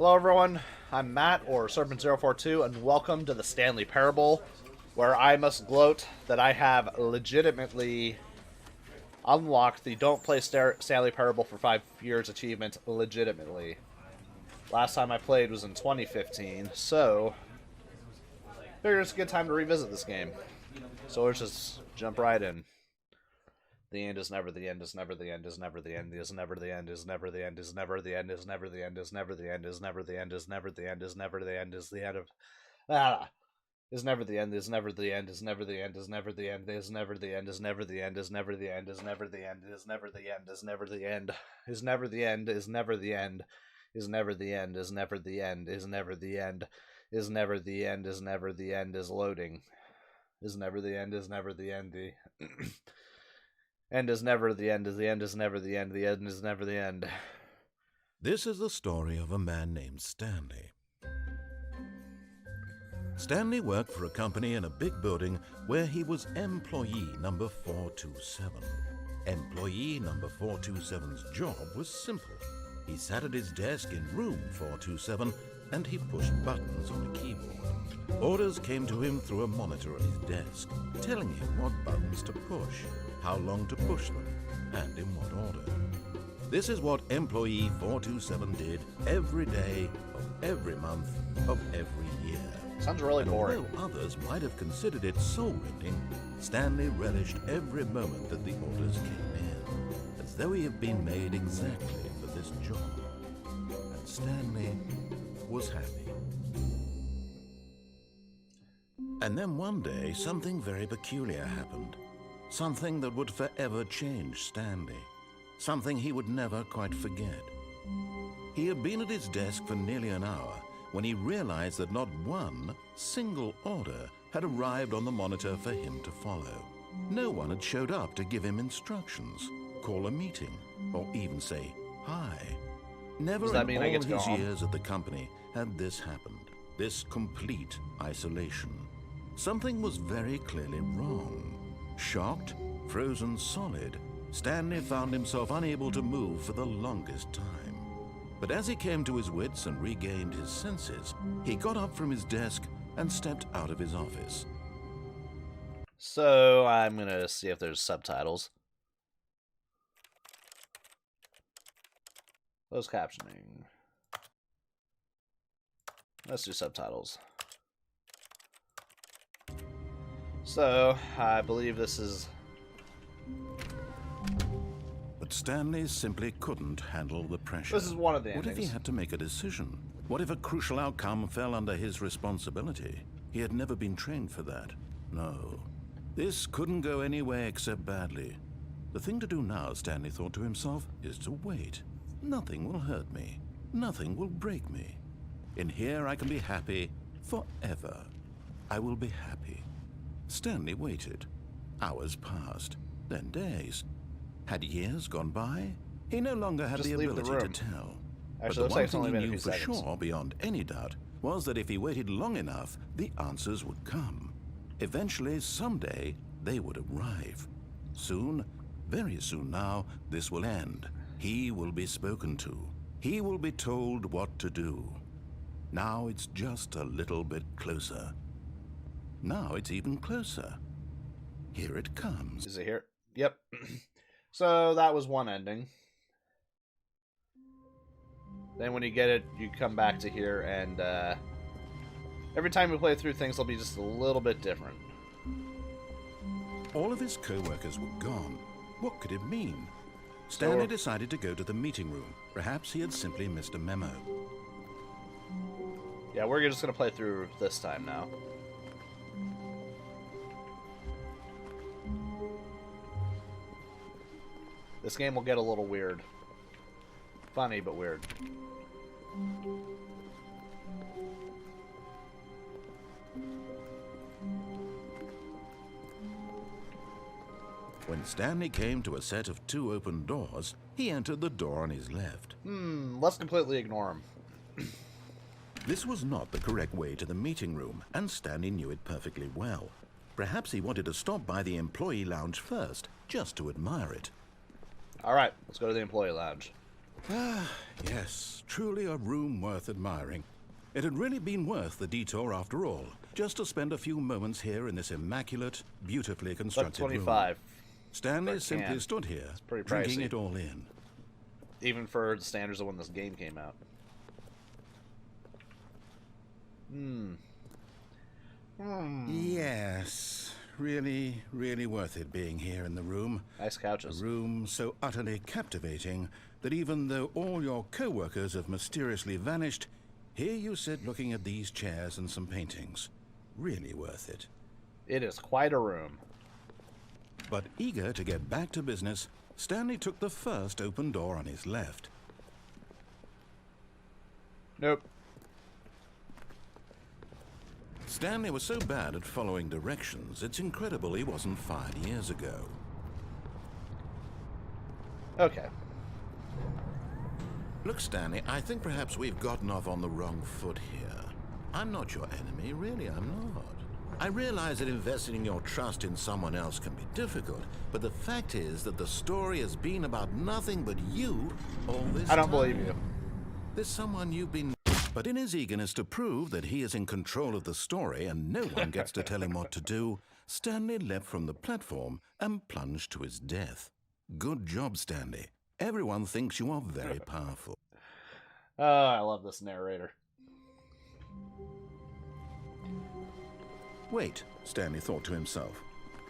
Hello everyone, I'm Matt, or Serpent042, and welcome to the Stanley Parable, where I must gloat that I have legitimately unlocked the Don't Play Stanley Parable for 5 years achievement legitimately. Last time I played was in 2015, so I figured it's a good time to revisit this game. So let's just jump right in. The end is never the end, is never the end, is never the end, is never the end, is never the end, is never the end, is never the end, is never the end, is never the end, is never the end, is never the end, is the end of is never the end, is never the end, is never the end, is never the end, is never the end, is never the end, is never the end, is never the end, is never the end, is never the end, is never the end, is never the end, is never the end, is never the end, is never the end, is never the end, is never the end, is loading. Is never the end, is never the end, the end is never the end, the end is never the end, the end is never the end. This is the story of a man named Stanley. Stanley worked for a company in a big building where he was employee number 427. Employee number 427's job was simple. He sat at his desk in room 427 and he pushed buttons on a keyboard. Orders came to him through a monitor at his desk, telling him what buttons to push, how long to push them, and in what order. This is what employee 427 did every day of every month of every year. Sounds really boring. Although others might have considered it soul-rending, Stanley relished every moment that the orders came in, as though he had been made exactly for this job. And Stanley was happy. And then one day, something very peculiar happened. Something that would forever change Stanley. Something he would never quite forget. He had been at his desk for nearly an hour when he realized that not one single order had arrived on the monitor for him to follow. No one had showed up to give him instructions, call a meeting, or even say hi. Never in all his years at the company had this happened, this complete isolation. Something was very clearly wrong. Shocked, frozen solid, Stanley found himself unable to move for the longest time. But as he came to his wits and regained his senses, he got up from his desk and stepped out of his office. So I'm gonna see if there's subtitles. Closed captioning. Let's do subtitles. So, I believe this is... But Stanley simply couldn't handle the pressure. This is one of the endings. What if he had to make a decision? What if a crucial outcome fell under his responsibility? He had never been trained for that. No. This couldn't go any way except badly. The thing to do now, Stanley thought to himself, is to wait. Nothing will hurt me. Nothing will break me. In here I can be happy forever. I will be happy. Stanley waited. Hours passed, then days. Had years gone by? He no longer had the ability to tell. But the one thing he knew for sure, beyond any doubt, was that if he waited long enough, the answers would come. Eventually, someday, they would arrive. Soon, very soon now, this will end. He will be spoken to. He will be told what to do. Now it's just a little bit closer. Now it's even closer. Here it comes. Is it here? Yep. So that was one ending. Then when you get it, you come back to here, and every time we play through, things will be just a little bit different. All of his co-workers were gone. What could it mean? Stanley decided to go to the meeting room. Perhaps he had simply missed a memo. Yeah, we're just going to play through this time now. This game will get a little weird. Funny, but weird. When Stanley came to a set of 2 open doors, he entered the door on his left. Let's completely ignore him. This was not the correct way to the meeting room, and Stanley knew it perfectly well. Perhaps he wanted to stop by the employee lounge first, just to admire it. Alright, let's go to the employee lounge. Ah, yes, truly a room worth admiring. It had really been worth the detour after all, just to spend a few moments here in this immaculate, beautifully constructed room. $25. Stanley for a simply can. stood here, It's pretty drinking pricey. it all in. Even for the standards of when this game came out. Yes, really, really worth it being here in the room. Nice couches. A room so utterly captivating that even though all your co-workers have mysteriously vanished, here you sit looking at these chairs and some paintings. Really worth it. It is quite a room. But eager to get back to business, Stanley took the first open door on his left. Nope. Stanley was so bad at following directions, it's incredible he wasn't fired years ago. Okay. Look, Stanley, I think perhaps we've gotten off on the wrong foot here. I'm not your enemy, really, I'm not. I realize that investing your trust in someone else can be difficult, but the fact is that the story has been about nothing but you all this time. I don't believe you. There's someone you've been... But in his eagerness to prove that he is in control of the story and no one gets to tell him what to do, Stanley leapt from the platform and plunged to his death. Good job, Stanley. Everyone thinks you are very powerful. Oh, I love this narrator. Wait, Stanley thought to himself.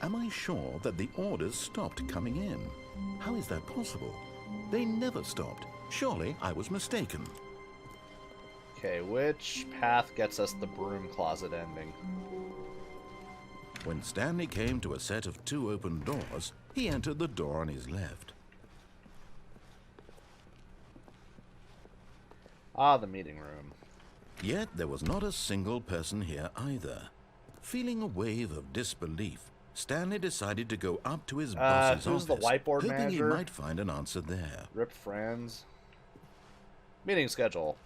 Am I sure that the orders stopped coming in? How is that possible? They never stopped. Surely I was mistaken. Okay, which path gets us the broom closet ending? When Stanley came to a set of 2 open doors, he entered the door on his left. Ah, the meeting room. Yet there was not a single person here either. Feeling a wave of disbelief, Stanley decided to go up to his boss's who's the office, whiteboard hoping manager? he might find an answer there. Rip friends. Meeting schedule.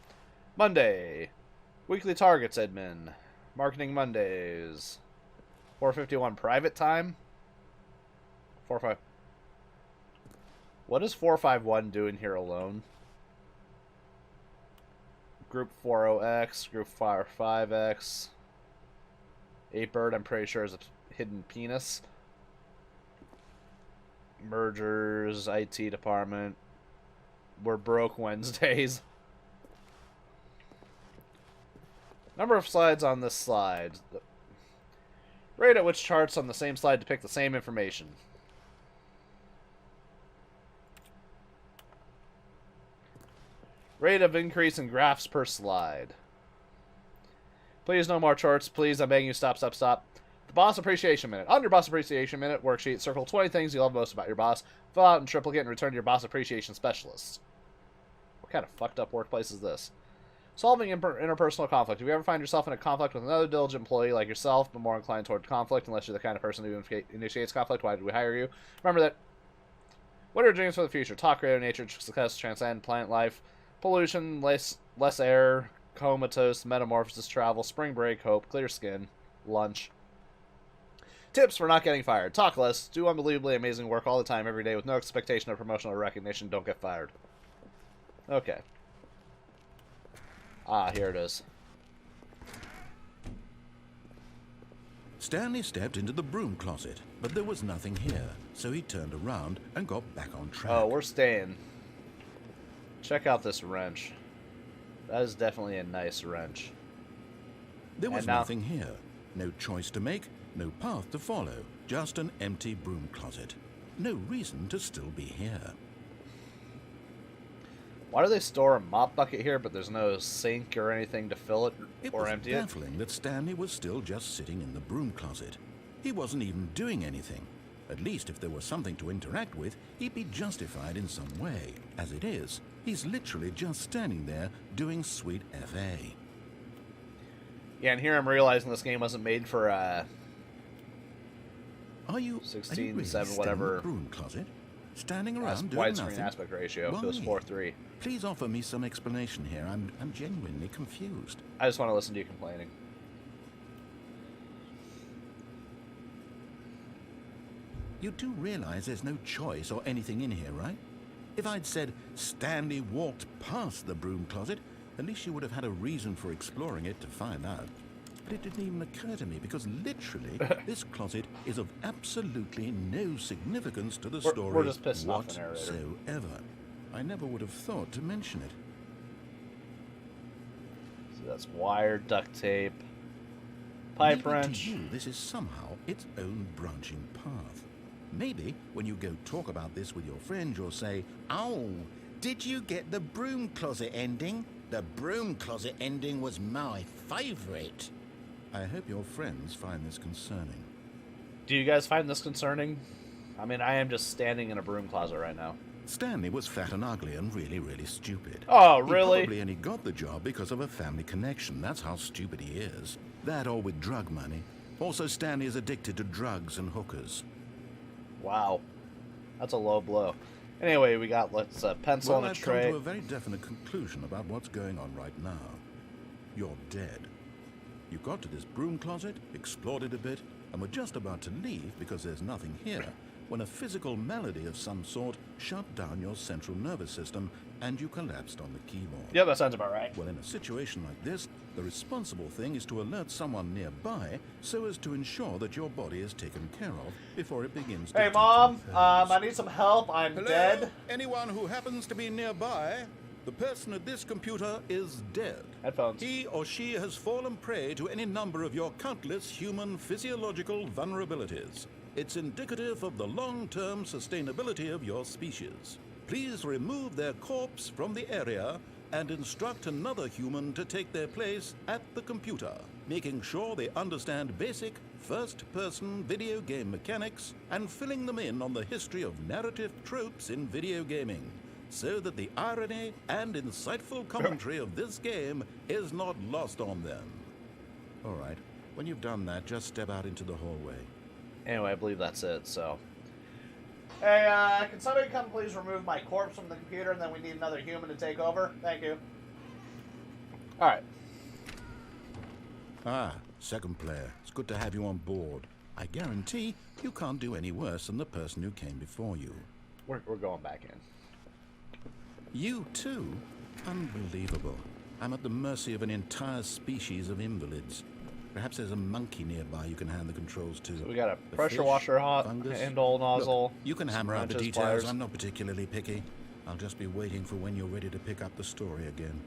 Monday. Weekly targets, admin. Marketing Mondays. 4:51 private time. 4-5. What is 451 doing here alone? Group 40X, Group 5X. 8-Bird, I'm pretty sure, is a hidden penis. Mergers, IT department. We're broke Wednesdays. Number of slides on this slide. Rate at which charts on the same slide depict the same information. Rate of increase in graphs per slide. Please, no more charts. Please, I'm begging you, stop. The Boss Appreciation Minute. On your Boss Appreciation Minute worksheet, circle 20 things you love most about your boss. Fill out in triplicate and return to your Boss Appreciation Specialist. What kind of fucked up workplace is this? Solving interpersonal conflict. If you ever find yourself in a conflict with another diligent employee like yourself, but more inclined toward conflict, unless you're the kind of person who initiates conflict, why did we hire you? Remember that. What are your dreams for the future? Talk, radio, nature, success, transcend, plant life, pollution, less air, comatose, metamorphosis, travel, spring break, hope, clear skin, lunch. Tips for not getting fired. Talk less. Do unbelievably amazing work all the time, every day, with no expectation of promotion or recognition. Don't get fired. Okay. Ah, here it is. Stanley stepped into the broom closet, but there was nothing here, so he turned around and got back on track. Oh, we're staying. Check out this wrench. That is definitely a nice wrench. There was nothing here. No choice to make, no path to follow, just an empty broom closet. No reason to still be here. Why do they store a mop bucket here, but there's no sink or anything to fill it or empty it? It was baffling that Stanley was still just sitting in the broom closet. He wasn't even doing anything. At least if there was something to interact with, he'd be justified in some way. As it is, he's literally just standing there doing sweet FA. Yeah, and here I'm realizing this game wasn't made for, Are you 16, really 7, still whatever. in the broom closet? Standing around doing widescreen nothing? aspect ratio. Why? It was 4:3. Please offer me some explanation here. I'm genuinely confused. I just want to listen to you complaining. You do realize there's no choice or anything in here, right? If I'd said Stanley walked past the broom closet, at least you would have had a reason for exploring it to find out. But it didn't even occur to me because literally this closet is of absolutely no significance to the story we're just pissing off the narrator. whatsoever. I never would have thought to mention it. So that's wire, duct tape, pipe Maybe wrench. to you, this is somehow its own branching path. Maybe when you go talk about this with your friends, you'll say, "Oh, did you get the broom closet ending? The broom closet ending was my favorite." I hope your friends find this concerning. Do you guys find this concerning? I mean, I am just standing in a broom closet right now. Stanley was fat and ugly and really, really stupid. Oh, really? He probably only got the job because of a family connection. That's how stupid he is. That or with drug money. Also, Stanley is addicted to drugs and hookers. Wow. That's a low blow. Anyway, we got, let's pencil on a I've tray. come to a very definite conclusion about what's going on right now. You're dead. You got to this broom closet, explored it a bit, and were just about to leave because there's nothing here, when a physical malady of some sort shut down your central nervous system and you collapsed on the keyboard. Yeah, that sounds about right. Well, in a situation like this, the responsible thing is to alert someone nearby so as to ensure that your body is taken care of before it begins to Hey, Mom, decompose. I need some help. I'm dead. Anyone who happens to be nearby, the person at this computer is dead. Headphones. He or she has fallen prey to any number of your countless human physiological vulnerabilities. It's indicative of the long-term sustainability of your species. Please remove their corpse from the area and instruct another human to take their place at the computer, making sure they understand basic first-person video game mechanics and filling them in on the history of narrative tropes in video gaming, so that the irony and insightful commentary of this game is not lost on them. All right, when you've done that, just step out into the hallway. Anyway, I believe that's it, so. Hey, can somebody come please remove my corpse from the computer, and then we need another human to take over? Thank you. Alright. Ah, second player. It's good to have you on board. I guarantee you can't do any worse than the person who came before you. We're going back in. You too? Unbelievable. I'm at the mercy of an entire species of invalids. Perhaps there's a monkey nearby you can hand the controls to. So we got a The pressure fish, washer fungus. handle nozzle. Look, you can some hammer out the wrenches, details. pliers. I'm not particularly picky. I'll just be waiting for when you're ready to pick up the story again.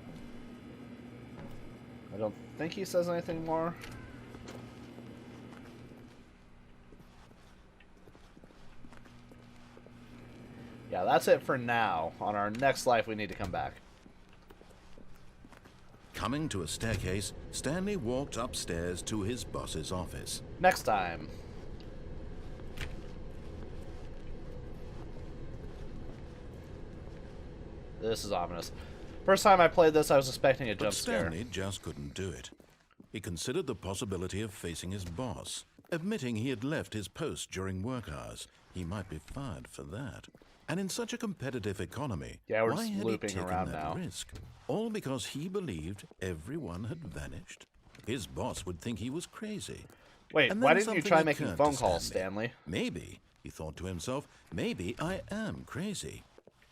I don't think he says anything more. Yeah, that's it for now. On our next life, we need to come back. Coming to a staircase, Stanley walked upstairs to his boss's office. Next time. This is ominous. First time I played this, I was expecting a But jump scare. Stanley just couldn't do it. He considered the possibility of facing his boss, admitting he had left his post during work hours. He might be fired for that. And in such a competitive economy, Yeah, we're why just had looping he taken around that now. risk? All because he believed everyone had vanished. His boss would think he was crazy. Wait, And why then didn't you something try making occurred phone to calls, Stanley? Maybe, he thought to himself, maybe I am crazy.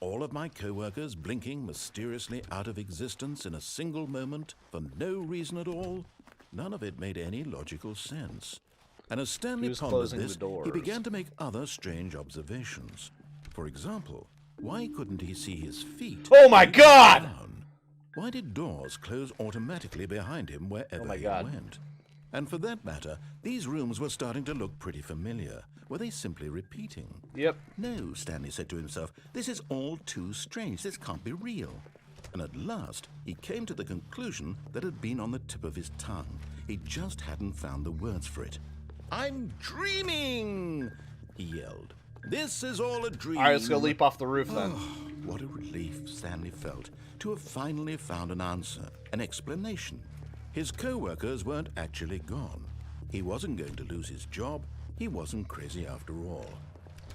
All of my co-workers blinking mysteriously out of existence in a single moment for no reason at all. None of it made any logical sense. And as Stanley Who's pondered closing this, the doors? he began to make other strange observations. For example, why couldn't he see his feet? Oh my God! Down? Why did doors close automatically behind him wherever Oh my he God. went? And for that matter, these rooms were starting to look pretty familiar. Were they simply repeating? Yep. No, Stanley said to himself, this is all too strange. This can't be real. And at last, he came to the conclusion that had been on the tip of his tongue. He just hadn't found the words for it. I'm dreaming, he yelled. This is all a dream. All right, let's go leap off the roof then. What a relief Stanley felt to have finally found an answer, an explanation. His co-workers weren't actually gone. He wasn't going to lose his job. He wasn't crazy after all.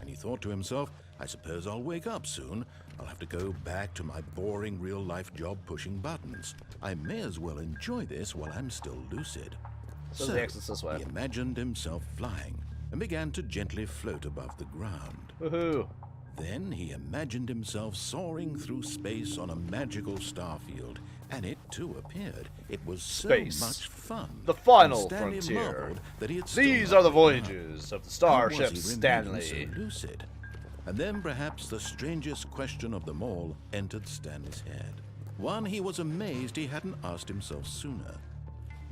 And he thought to himself, I suppose I'll wake up soon. I'll have to go back to my boring real-life job pushing buttons. I may as well enjoy this while I'm still lucid. So the exit's this way. He imagined himself flying and began to gently float above the ground. Woohoo! Then he imagined himself soaring through space on a magical starfield, and it too appeared. It was so Space. much fun. The final And Stanley frontier. marveled that he had still These not are the given up. voyages of the How starship was he Stanley. remaining so lucid? And then perhaps the strangest question of them all entered Stanley's head. One he was amazed he hadn't asked himself sooner.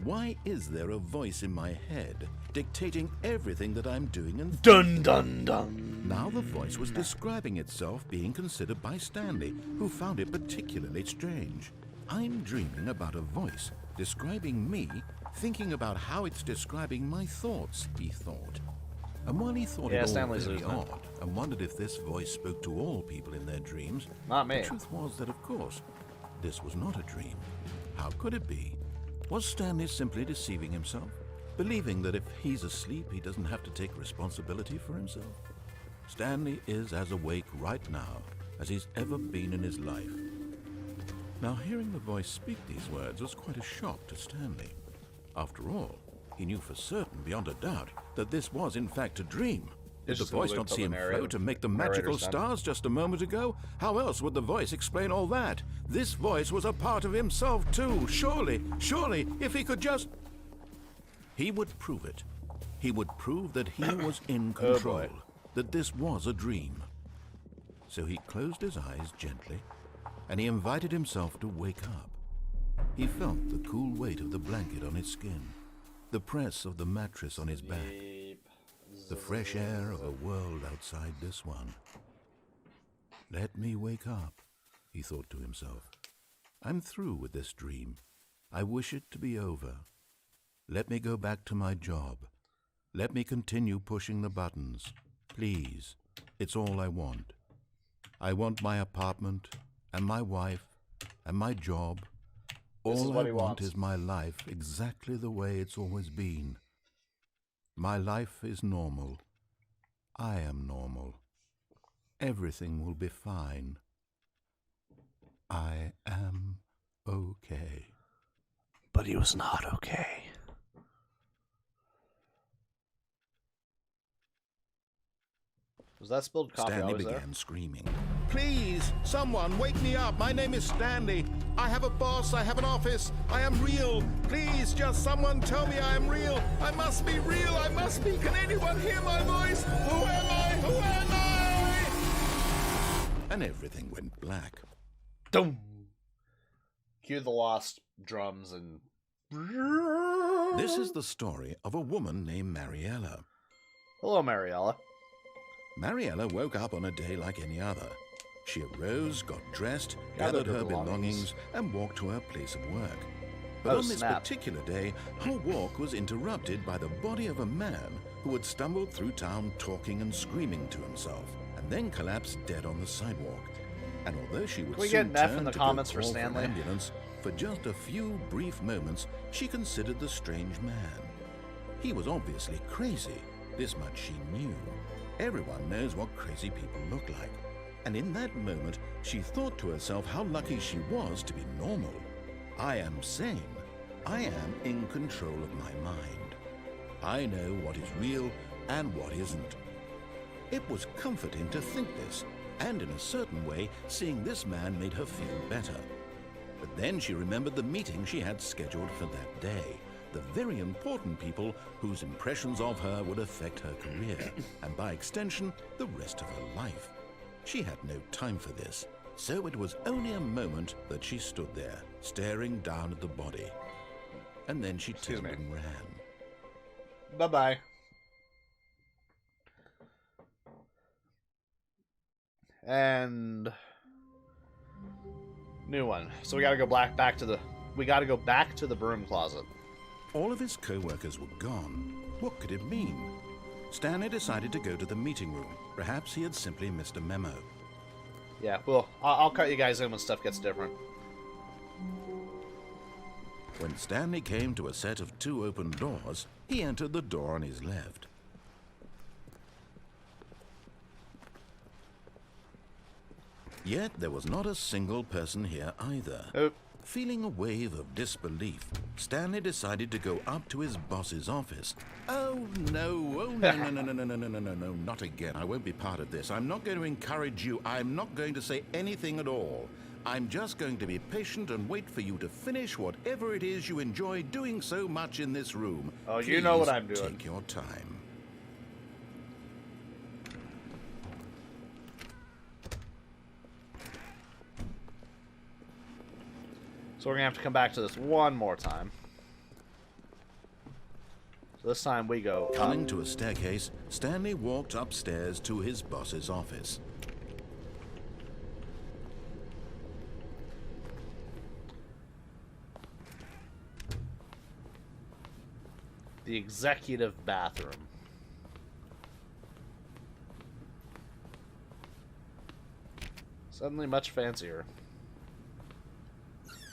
Why is there a voice in my head dictating everything that I'm doing and Dun dun dun. now the voice was describing itself being considered by Stanley, who found it particularly strange. I'm dreaming about a voice describing me, thinking about how it's describing my thoughts, he thought. And while he thought Yeah, it all Stanley's very losing it. odd and wondered if this voice spoke to all people in their dreams, Not me. the truth was that, of course, this was not a dream. How could it be? Was Stanley simply deceiving himself, believing that if he's asleep, he doesn't have to take responsibility for himself? Stanley is as awake right now as he's ever been in his life. Now, hearing the voice speak these words was quite a shock to Stanley. After all, he knew for certain, beyond a doubt, that this was in fact a dream. Did It's the just gonna voice wait not till see the him float and make the magical narrator's done. stars just a moment ago? How else would the voice explain all that? This voice was a part of himself too. Surely, if he could just... He would prove it. He would prove that he was in control, boy. that this was a dream. So he closed his eyes gently, and he invited himself to wake up. He felt the cool weight of the blanket on his skin, the press of the mattress on his back, the fresh air of a world outside this one. Let me wake up, he thought to himself. I'm through with this dream. I wish it to be over. Let me go back to my job. Let me continue pushing the buttons. Please, it's all I want. I want my apartment, and my wife, and my job. This is All what I he want wants. is my life exactly the way it's always been. My life is normal. I am normal. Everything will be fine. I am okay. But he was not okay. Was that spilled coffee Stanley always began there? screaming. Please, someone, wake me up. My name is Stanley. I have a boss. I have an office. I am real. Please, just someone tell me I am real. I must be real. I must be. Can anyone hear my voice? Who am I? Who am I? And everything went black. Dum. Cue the lost drums and... This is the story of a woman named Mariella. Hello, Mariella. Mariella woke up on a day like any other. She arose, got dressed, Gathered gathered her her belongings. belongings, and walked to her place of work. But Oh, on this snap. particular day, her walk was interrupted by the body of a man who had stumbled through town talking and screaming to himself, and then collapsed dead on the sidewalk. And although she would Can we soon get an F turn in the to comments go for call Stanley? an ambulance, for just a few brief moments, she considered the strange man. He was obviously crazy. This much she knew. Everyone knows what crazy people look like. And in that moment, she thought to herself how lucky she was to be normal. I am sane. I am in control of my mind. I know what is real and what isn't. It was comforting to think this, and in a certain way, seeing this man made her feel better. But then she remembered the meeting she had scheduled for that day. The very important people whose impressions of her would affect her career, and by extension, the rest of her life. She had no time for this, so it was only a moment that she stood there, staring down at the body. And then she Excuse turned me. and ran. Bye-bye. And... new one. So we gotta go back to the... We gotta go back to the broom closet. All of his co-workers were gone. What could it mean? Stanley decided to go to the meeting room. Perhaps he had simply missed a memo. Yeah, well, I'll cut you guys in when stuff gets different. When Stanley came to a set of 2 open doors, he entered the door on his left. Yet there was not a single person here either. Oh, Feeling a wave of disbelief, Stanley decided to go up to his boss's office. Oh, No, no, oh, no, not again. I won't be part of this. I'm not going to encourage you. I'm not going to say anything at all. I'm just going to be patient and wait for you to finish whatever it is you enjoy doing so much in this room. Oh, you know what I'm Please doing. Take your time. So we're going to have to come back to this one more time. So this time we go Coming to a staircase, Stanley walked upstairs to his boss's office. the executive bathroom. Suddenly much fancier.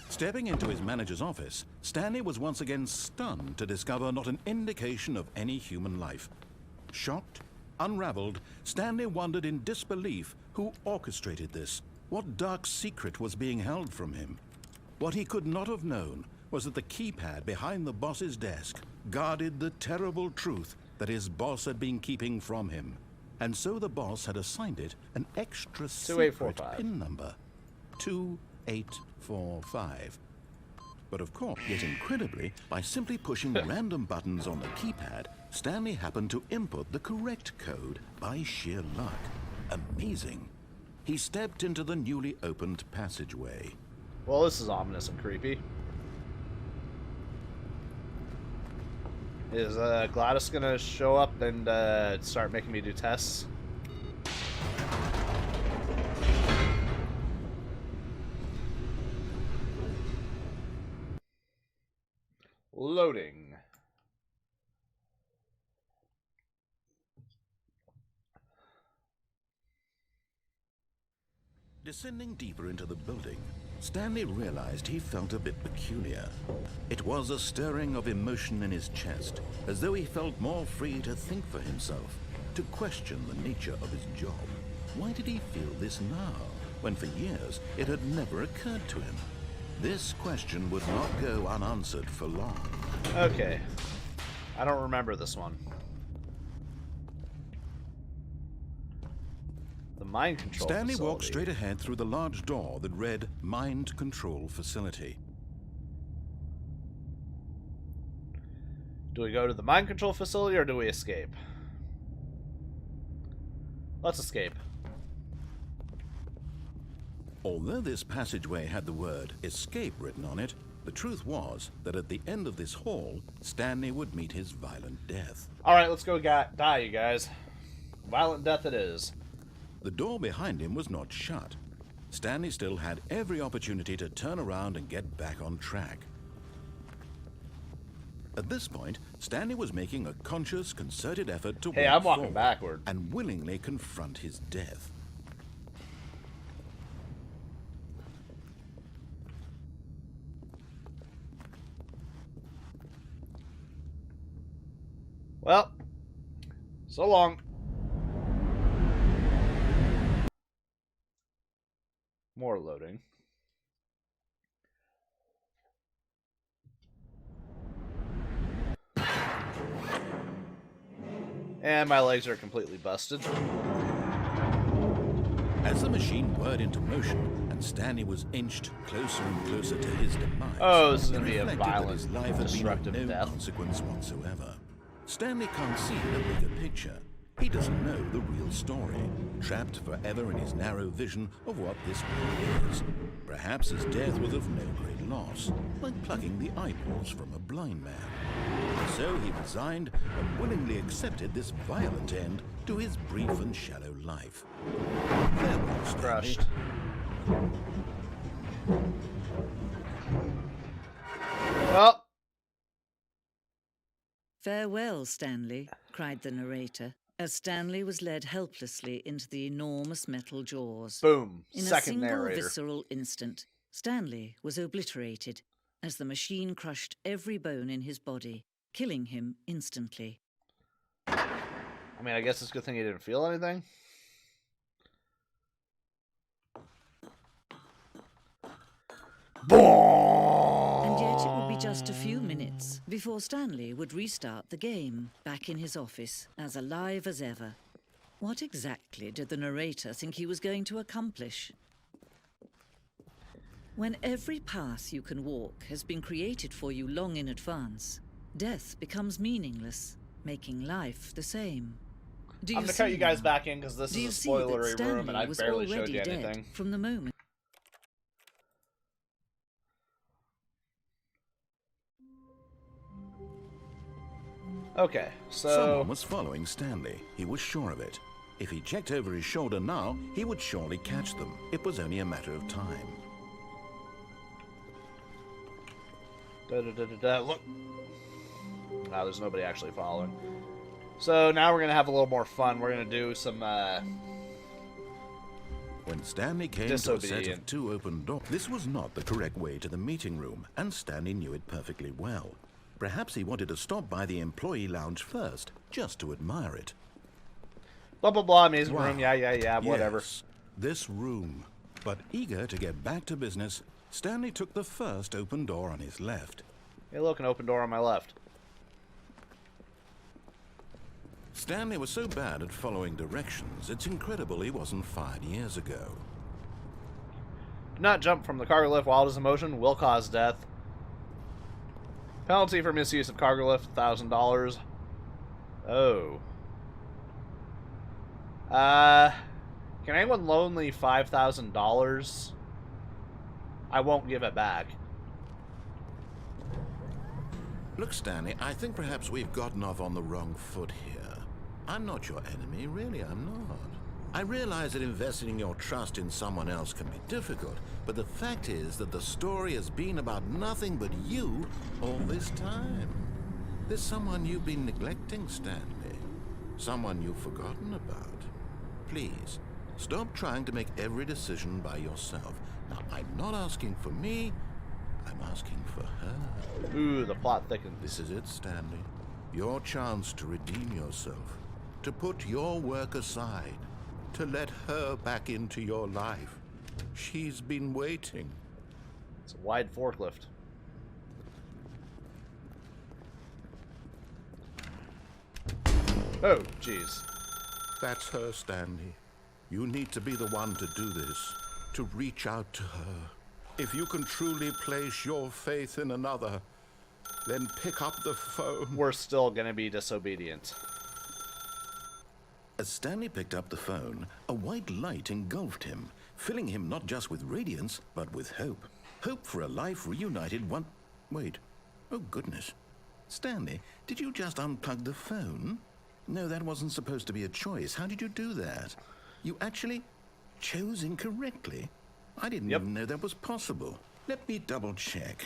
Stepping into his manager's office, Stanley was once again stunned to discover not an indication of any human life. Shocked, unraveled, Stanley wondered in disbelief who orchestrated this. What dark secret was being held from him? What he could not have known was that the keypad behind the boss's desk guarded the terrible truth that his boss had been keeping from him. And so the boss had assigned it an extra secret 2845. PIN number. 2845. But of course, yet incredibly, by simply pushing random buttons on the keypad, Stanley happened to input the correct code by sheer luck. Amazing. He stepped into the newly opened passageway. Well, this is ominous and creepy. Is Gladys gonna show up and start making me do tests? Loading. Descending deeper into the building, Stanley realized he felt a bit peculiar. It was a stirring of emotion in his chest, as though he felt more free to think for himself, to question the nature of his job. Why did he feel this now, when for years it had never occurred to him? This question would not go unanswered for long. Okay. I don't remember this one. The mind control Stanley facility. walked straight ahead through the large door that read Mind Control Facility. Do we go to the mind control facility or do we escape? Let's escape. Although this passageway had the word escape written on it, the truth was that at the end of this hall, Stanley would meet his violent death. Alright, let's go die, you guys. Violent death it is. The door behind him was not shut. Stanley still had every opportunity to turn around and get back on track. At this point, Stanley was making a conscious, concerted effort to Hey, walk I'm walking forward backward. and willingly confront his death. Well, so long. More loading. And my legs are completely busted. As the machine whirred into motion and Stanley was inched closer and closer to his demise, Oh, this is going to he be a reflected that violent, his life had been of destructive no death. consequence whatsoever. Stanley can't see the bigger picture. He doesn't know the real story, trapped forever in his narrow vision of what this world is. Perhaps his death was of no great loss, like plucking the eyeballs from a blind man. So he resigned and willingly accepted this violent end to his brief and shallow life. Farewell, Stanley. Crushed. Well, "Farewell, Stanley," cried the narrator, as Stanley was led helplessly into the enormous metal jaws. boom. In a Second single narrator. visceral instant, Stanley was obliterated as the machine crushed every bone in his body, killing him instantly. I mean, I guess it's a good thing he didn't feel anything. And yet it would be just a few minutes before Stanley would restart the game, back in his office, as alive as ever. What exactly did the narrator think he was going to accomplish? When every path you can walk has been created for you long in advance, death becomes meaningless, making life the same. I'm going to cut you guys back in because this is a spoilery room and I barely showed you anything. From the moment. Okay, so... Someone was following Stanley. He was sure of it. If he checked over his shoulder now, he would surely catch them. It was only a matter of time. Look. Ah, there's nobody actually following. So now we're going to have a little more fun. We're going to do some, When Stanley came to a set of 2 open doors, this was not the correct way to the meeting room, and Stanley knew it perfectly well. Perhaps he wanted to stop by the employee lounge first, just to admire it. Blah, blah, blah, amazing room, yeah, whatever. Yes, this room. But eager to get back to business, Stanley took the first open door on his left. Hey, look, an open door on my left. Stanley was so bad at following directions, it's incredible he wasn't fired years ago. Do not jump from the cargo lift while it is in motion, will cause death. Penalty for misuse of cargo lift, $1,000. Oh. Can anyone loan me $5,000? I won't give it back. Look, Stanley, I think perhaps we've gotten off on the wrong foot here. I'm not your enemy, really, I'm not. I realize that investing your trust in someone else can be difficult, but the fact is that the story has been about nothing but you all this time. There's someone you've been neglecting, Stanley. Someone you've forgotten about. Please, stop trying to make every decision by yourself. Now, I'm not asking for me, I'm asking for her. Ooh, the plot thickens. This is it, Stanley. Your chance to redeem yourself. To put your work aside. To let her back into your life. She's been waiting. It's a wide forklift. Oh, jeez. That's her, Stanley. You need to be the one to do this. To reach out to her. If you can truly place your faith in another, then pick up the phone. We're still gonna be disobedient. As Stanley picked up the phone, a white light engulfed him, filling him not just with radiance, but with hope. Hope for a life reunited one... Wait. Oh, goodness. Stanley, did you just unplug the phone? No, that wasn't supposed to be a choice. How did you do that? You actually chose incorrectly. I didn't even know that was possible. Let me double check.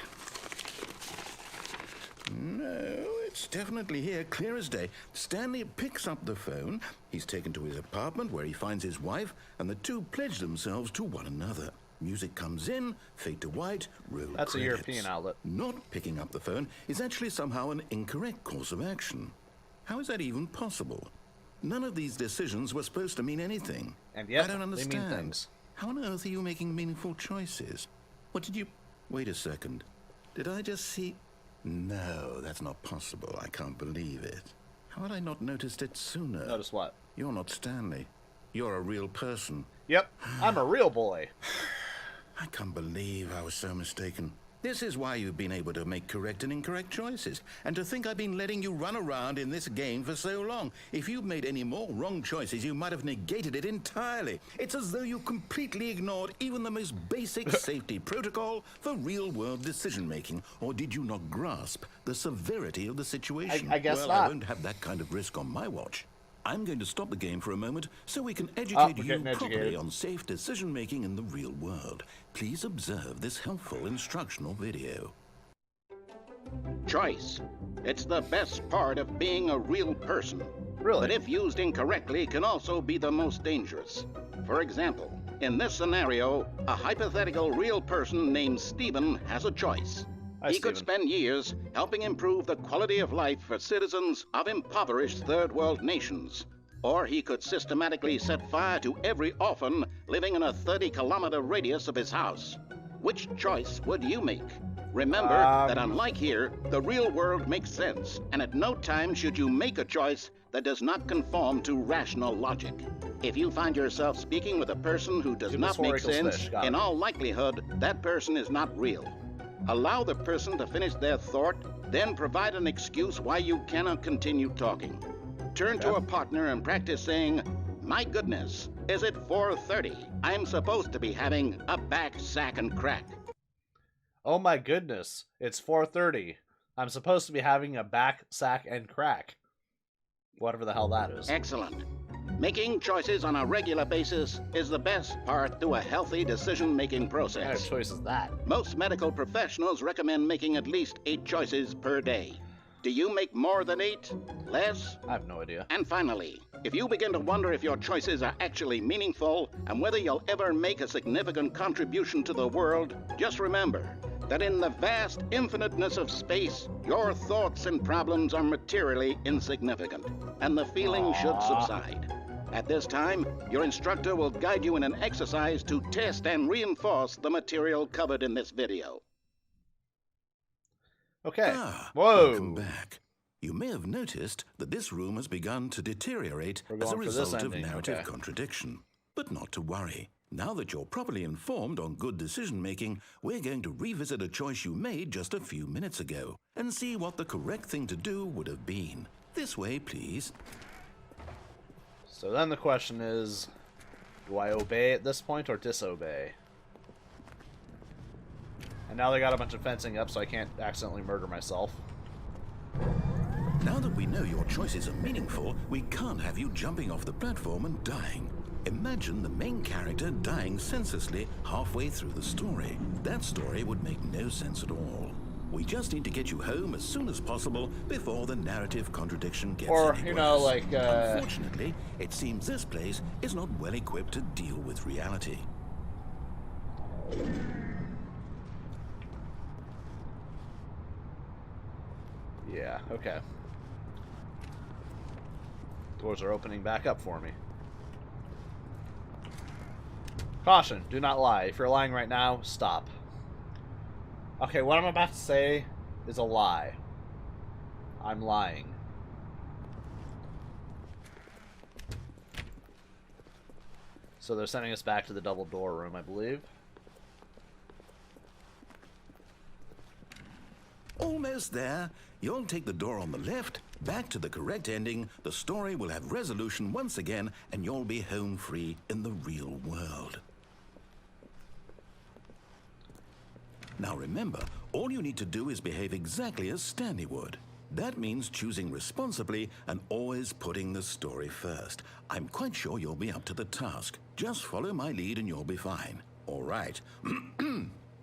No, it's definitely here, clear as day. Stanley picks up the phone. He's taken to his apartment where he finds his wife, and the two pledge themselves to one another. Music comes in, fade to white, roll That's credits. a European outlet. Not picking up the phone is actually somehow an incorrect course of action. How is that even possible? None of these decisions were supposed to mean anything. And yet, I don't understand. they mean things. How on earth are you making meaningful choices? What did you... Wait a second. Did I just see... No, that's not possible. I can't believe it. How had I not noticed it sooner? Notice what? You're not Stanley. You're a real person. Yep, I'm a real boy. I can't believe I was so mistaken. This is why you've been able to make correct and incorrect choices. And to think I've been letting you run around in this game for so long. If you'd made any more wrong choices, you might have negated it entirely. It's as though you completely ignored even the most basic safety protocol for real-world decision-making. Or did you not grasp the severity of the situation? I guess well, not. I won't have that kind of risk on my watch. I'm going to stop the game for a moment so we can educate you properly on safe decision-making in the real world. Please observe this helpful instructional video. Choice. It's the best part of being a real person. Really? But if used incorrectly, can also be the most dangerous. For example, in this scenario, a hypothetical real person named Stephen has a choice. Hi, He could Stephen. spend years helping improve the quality of life for citizens of impoverished third world nations. Or he could systematically set fire to every orphan living in a 30-kilometer radius of his house. Which choice would you make? Remember that unlike here, the real world makes sense, and at no time should you make a choice that does not conform to rational logic. If you find yourself speaking with a person who does not make sense, in all likelihood, that person is not real. Allow the person to finish their thought, then provide an excuse why you cannot continue talking. Turn to a partner and practice saying, "My goodness, is it 4:30? I'm supposed to be having a back, sack, and crack." Oh my goodness, it's 4:30. I'm supposed to be having a back, sack, and crack. Whatever the hell that is. Excellent. Making choices on a regular basis is the best part to a healthy decision-making What kind of process. choice is that? Most medical professionals recommend making at least 8 choices per day. Do you make more than 8? Less? I have no idea. And finally, if you begin to wonder if your choices are actually meaningful and whether you'll ever make a significant contribution to the world, just remember that in the vast infiniteness of space, your thoughts and problems are materially insignificant, and the feeling should subside. At this time, your instructor will guide you in an exercise to test and reinforce the material covered in this video. Okay. Welcome Whoa. back. You may have noticed that this room has begun to deteriorate We're as a going for this result of ending, narrative okay. contradiction. But not to worry. Now that you're properly informed on good decision-making, we're going to revisit a choice you made just a few minutes ago and see what the correct thing to do would have been. This way, please. So then the question is, do I obey at this point or disobey? And now they got a bunch of fencing up so I can't accidentally murder myself. Now that we know your choices are meaningful, we can't have you jumping off the platform and dying. Imagine the main character dying senselessly halfway through the story. That story would make no sense at all. We just need to get you home as soon as possible before the narrative contradiction gets Or, any you know, worse. like, Unfortunately, it seems this place is not well equipped to deal with reality. Yeah, okay. Doors are opening back up for me. Caution, do not lie. If you're lying right now, stop. Okay, what I'm about to say is a lie. I'm lying. So they're sending us back to the double door room, I believe. Almost there. You'll take the door on the left, back to the correct ending, the story will have resolution once again, and you'll be home free in the real world. Now remember, all you need to do is behave exactly as Stanley would. That means choosing responsibly and always putting the story first. I'm quite sure you'll be up to the task. Just follow my lead and you'll be fine. All right.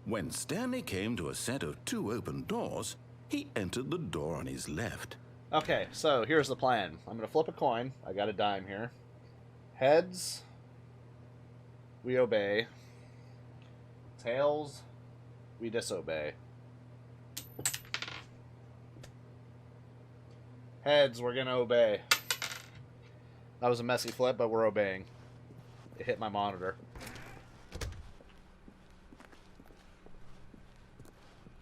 When Stanley came to a set of 2 open doors, he entered the door on his left. Okay, so here's the plan. I'm going to flip a coin. I got a dime here. Heads, we obey. Tails, we disobey. Heads, we're going to obey. That was a messy flip, but we're obeying. It hit my monitor.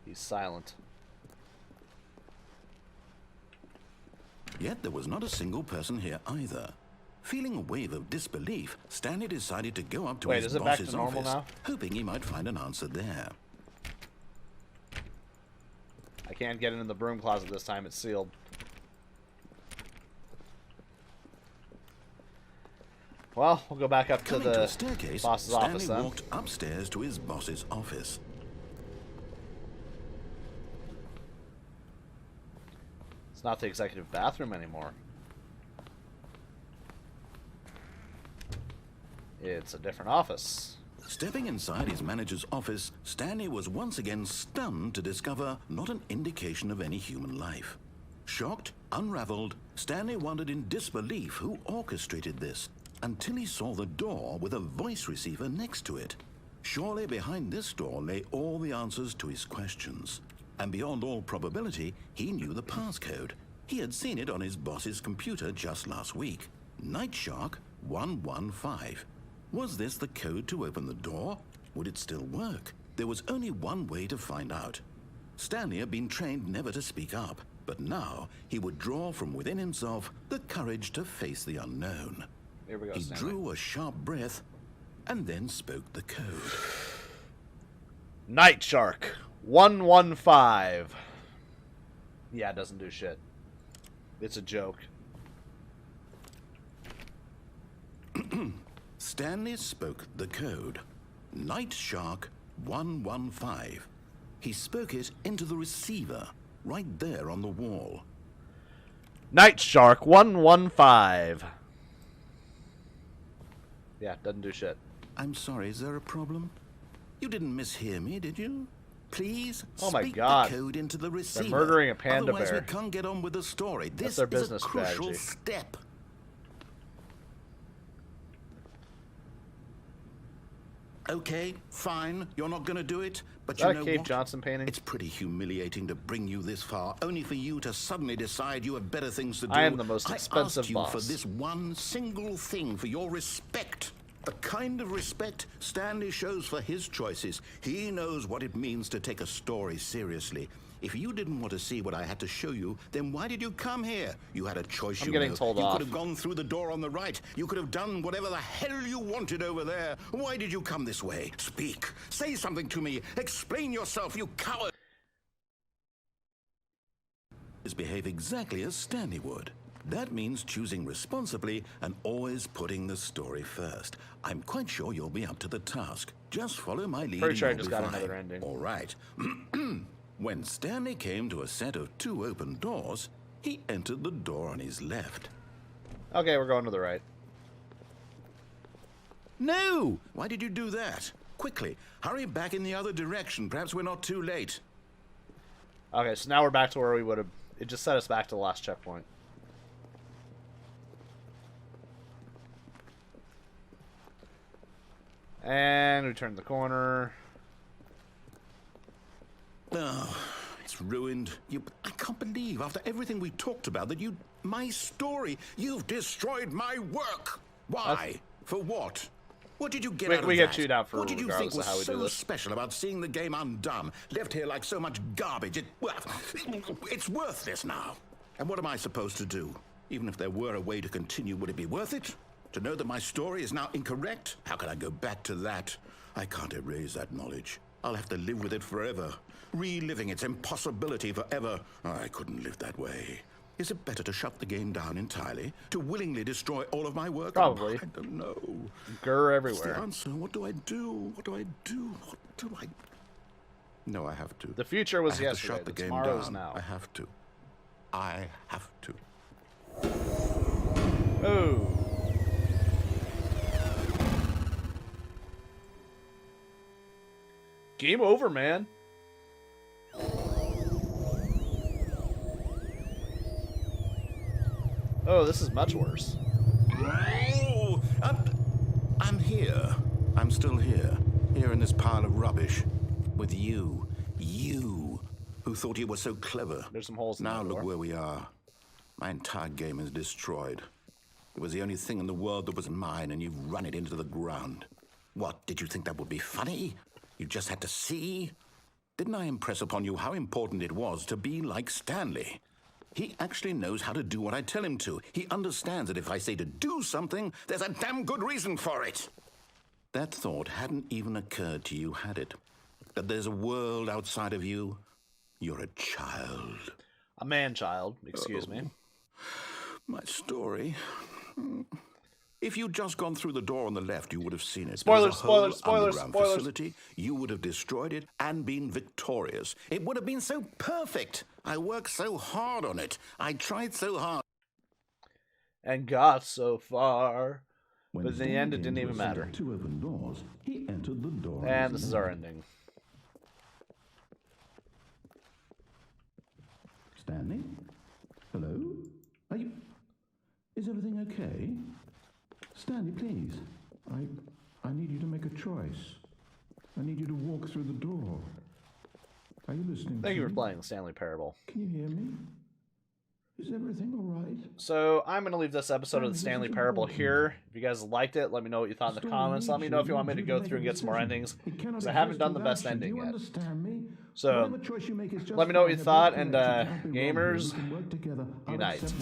He's silent. Yet there was not a single person here either. Feeling a wave of disbelief, Stanley decided to go up to Wait, his is it back boss's to normal office, now? hoping he might find an answer there. I can't get into the broom closet this time. It's sealed. Well, we'll go back up to Coming to the a staircase, boss's Stanley office then. walked upstairs to his boss's office. It's not the executive bathroom anymore. It's a different office. Stepping inside his manager's office, Stanley was once again stunned to discover not an indication of any human life. Shocked, unraveled, Stanley wondered in disbelief who orchestrated this, until he saw the door with a voice receiver next to it. Surely behind this door lay all the answers to his questions. And beyond all probability, he knew the passcode. He had seen it on his boss's computer just last week. Night Shark 115. Was this the code to open the door? Would it still work? There was only one way to find out. Stanley had been trained never to speak up, but now he would draw from within himself the courage to face the unknown. Here we go, He Stanley. drew a sharp breath and then spoke the code. Night Shark 115. Yeah, it doesn't do shit. It's a joke. Stanley spoke the code. Night Shark 115. He spoke it into the receiver, right there on the wall. Night Shark 115. Yeah, doesn't do shit. I'm sorry, is there a problem? You didn't mishear me, did you? Please Oh my speak God. the code into the receiver. murdering a panda Otherwise bear. we can't get on with the story. This their is business a crucial strategy. step. Okay, fine. You're not going to do it, but Is you that know a Cave what? Johnson painting? It's pretty humiliating to bring you this far, only for you to suddenly decide you have better things to do. I am the most expensive I asked you boss. for this one single thing, for your respect. The kind of respect Stanley shows for his choices. He knows what it means to take a story seriously. If you didn't want to see what I had to show you, then why did you come here? You had a choice, I'm you getting know. told You off. could have gone through the door on the right. You could have done whatever the hell you wanted over there. Why did you come this way? Speak. Say something to me. Explain yourself, you coward. Behave exactly as Stanley would. That means choosing responsibly and always putting the story first. I'm quite sure you'll be up to the task. Just follow my lead. Pretty sure I and just you'll got be another fine. ending. All right. When Stanley came to a set of 2 open doors, he entered the door on his left. Okay, we're going to the right. No! Why did you do that? Quickly, hurry back in the other direction. Perhaps we're not too late. Okay, so now we're back to where we would have... It just set us back to the last checkpoint. And we turned the corner. Oh, it's ruined. I can't believe, after everything we talked about, that you... My story. You've destroyed my work. Why? For what? What did you get out of we that? get chewed out for what did you think regardless of was how we do so this. special about seeing the game undone? Left here like so much garbage. It's worthless now. And what am I supposed to do? Even if there were a way to continue, would it be worth it? To know that my story is now incorrect? How can I go back to that? I can't erase that knowledge. I'll have to live with it forever. Reliving its impossibility forever. I couldn't live that way. Is it better to shut the game down entirely? To willingly destroy all of my work? Probably. I don't know. Grr What's the everywhere. answer? What do I do? What do I do? What do I... No, I have to. The future was I have to yesterday. shut the The game tomorrow is down. now. I have to. I have to. Oh. Game over, man. Oh, this is much worse. Oh, I'm here. I'm still here. Here in this pile of rubbish. With you. You, who thought you were so clever. There's some holes in Now that look door. where we are. My entire game is destroyed. It was the only thing in the world that was mine, and you've run it into the ground. What, did you think that would be funny? You just had to see? Didn't I impress upon you how important it was to be like Stanley? He actually knows how to do what I tell him to. He understands that if I say to do something, there's a damn good reason for it. That thought hadn't even occurred to you, had it? That there's a world outside of you? You're a child. A man-child, excuse me. My story. If you'd just gone through the door on the left, you would have seen it. Spoilers, There was a whole spoilers, spoilers, underground spoilers. facility. You would have destroyed it and been victorious. It would have been so perfect. I worked so hard on it. I tried so hard. And got so far. When But in the Stanley end, it didn't came to even a set matter. of 2 open doors, he entered the door. on And his this is our left. ending. Stanley? Hello? Are you... Is everything okay? Stanley, please. I need you to make a choice. I need you to walk through the door. Are you listening Thank to you for me? playing Stanley Parable. Can you hear me? Is everything all right? So I'm going to leave this episode of the Stanley Parable here. If you guys liked it, let me know what you thought in the comments. Let me know if you want me to go through and get some more endings, because I haven't done the best ending yet. So let me know what you thought, and gamers, unite.